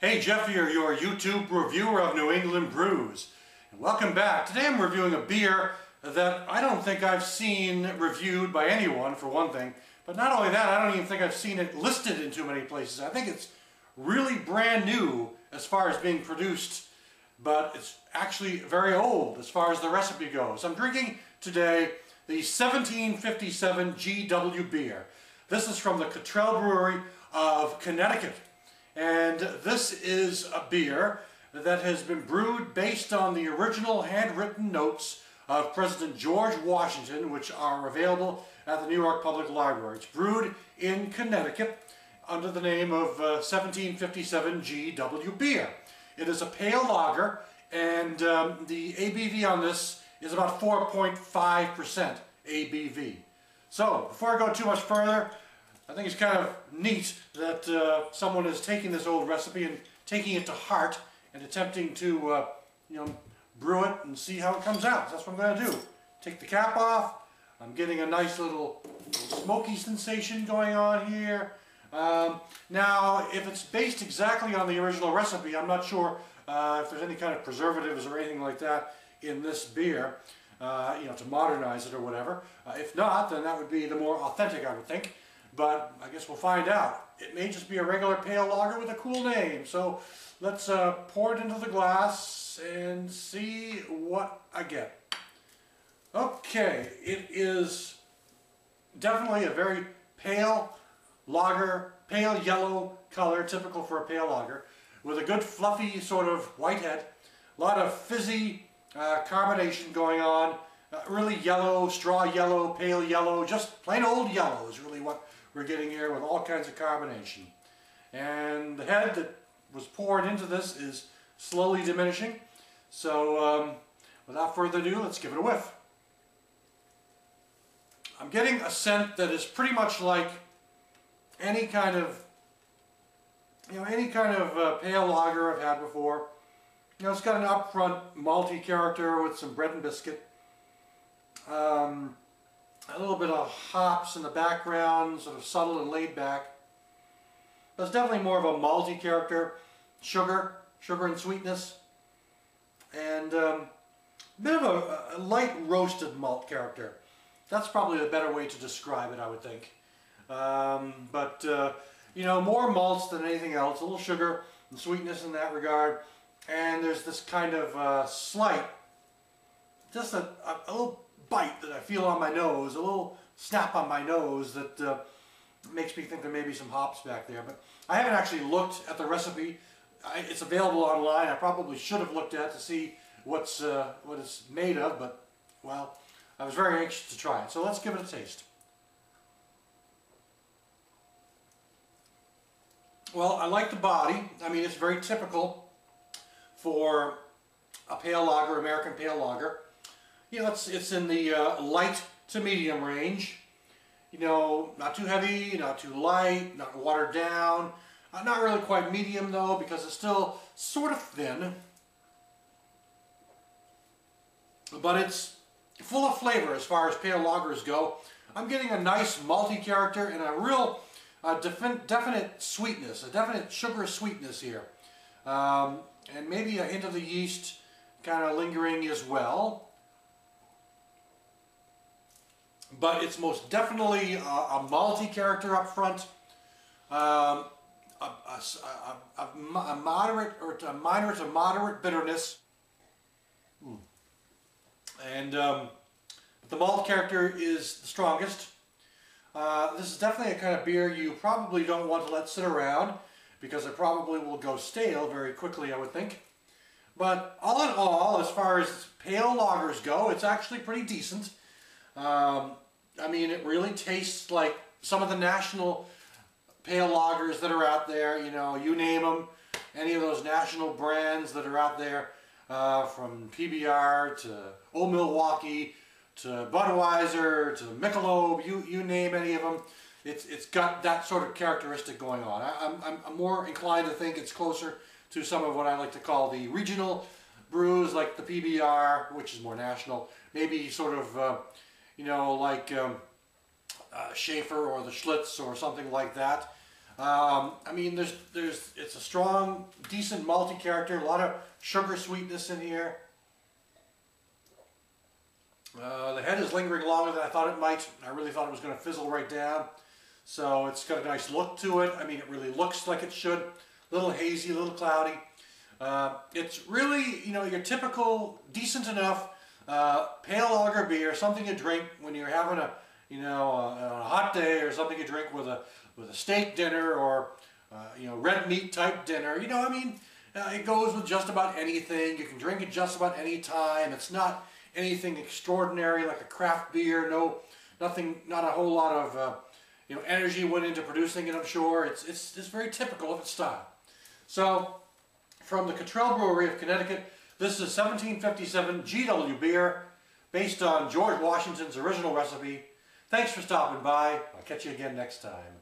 Hey, Jeff here, your YouTube reviewer of New England brews. And welcome back. Today I'm reviewing a beer that I don't think I've seen reviewed by anyone, for one thing. But not only that, I don't even think I've seen it listed in too many places. I think it's really brand new as far as being produced, but it's actually very old as far as the recipe goes. I'm drinking today the 1757 GW beer. This is from the Cottrell Brewery of Connecticut. And this is a beer that has been brewed based on the original handwritten notes of President George Washington, which are available at the New York Public Library. It's brewed in Connecticut under the name of 1757 GW beer. It is a pale lager, and the ABV on this is about 4.5% ABV. So, before I go too much further, I think it's kind of neat that someone is taking this old recipe and taking it to heart and attempting to, brew it and see how it comes out. That's what I'm going to do. Take the cap off. I'm getting a nice little smoky sensation going on here. Now, if it's based exactly on the original recipe, I'm not sure if there's any kind of preservatives or anything like that in this beer, to modernize it or whatever. If not, then that would be the more authentic, I would think. But I guess we'll find out. It may just be a regular pale lager with a cool name. So let's pour it into the glass and see what I get. Okay, it is definitely a very pale lager, pale yellow color, typical for a pale lager, with a good fluffy sort of white head. A lot of fizzy carbonation going on. Really yellow, straw yellow, pale yellow, just plain old yellow is really what we're getting here, with all kinds of carbonation. And the head that was poured into this is slowly diminishing. So without further ado, let's give it a whiff. I'm getting a scent that is pretty much like any kind of pale lager I've had before. It's got an upfront malty character with some bread and biscuit. A little bit of hops in the background, sort of subtle and laid back. But it's definitely more of a malty character. Sugar and sweetness. And a bit of a light roasted malt character. That's probably the better way to describe it, I would think. More malts than anything else. A little sugar and sweetness in that regard. And there's this kind of slight, just a little bite that I feel on my nose, a little snap on my nose that makes me think there may be some hops back there. But I haven't actually looked at the recipe. It's available online. I probably should have looked at to see what it's made of, but, well, I was very anxious to try it. So let's give it a taste. Well, I like the body. I mean, it's very typical for a pale lager, American pale lager. It's in the light to medium range. Not too heavy, not too light, not watered down. Not really quite medium though, because it's still sort of thin. But it's full of flavor as far as pale lagers go. I'm getting a nice malty character and a real definite sweetness, a definite sugar sweetness here. And maybe a hint of the yeast kind of lingering as well. But it's most definitely a malty character up front, a moderate or a minor to moderate bitterness, and the malt character is the strongest. This is definitely a kind of beer you probably don't want to let sit around, because it probably will go stale very quickly, I would think. But all in all, as far as pale lagers go, it's actually pretty decent. I mean, it really tastes like some of the national pale lagers that are out there. You name them, any of those national brands that are out there, from PBR to Old Milwaukee to Budweiser to Michelob, you name any of them. It's got that sort of characteristic going on. I'm more inclined to think it's closer to some of what I like to call the regional brews, like the PBR, which is more national. Maybe sort of, like Schaefer or the Schlitz or something like that. I mean, it's a strong, decent malty character, a lot of sugar sweetness in here. The head is lingering longer than I thought it might. I really thought it was going to fizzle right down. So it's got a nice look to it. I mean, it really looks like it should. A little hazy, a little cloudy. It's really, you know, your typical, decent enough pale lager beer, something you drink when you're having a, you know, a hot day, or something you drink with a steak dinner, or you know, red meat type dinner. You know, I mean, it goes with just about anything. You can drink it just about any time. It's not anything extraordinary like a craft beer. Nothing, not a whole lot of you know, energy went into producing it. I'm sure it's very typical of its style. So, from the Cottrell Brewery of Connecticut, this is a 1757 GW beer based on George Washington's original recipe. Thanks for stopping by. I'll catch you again next time.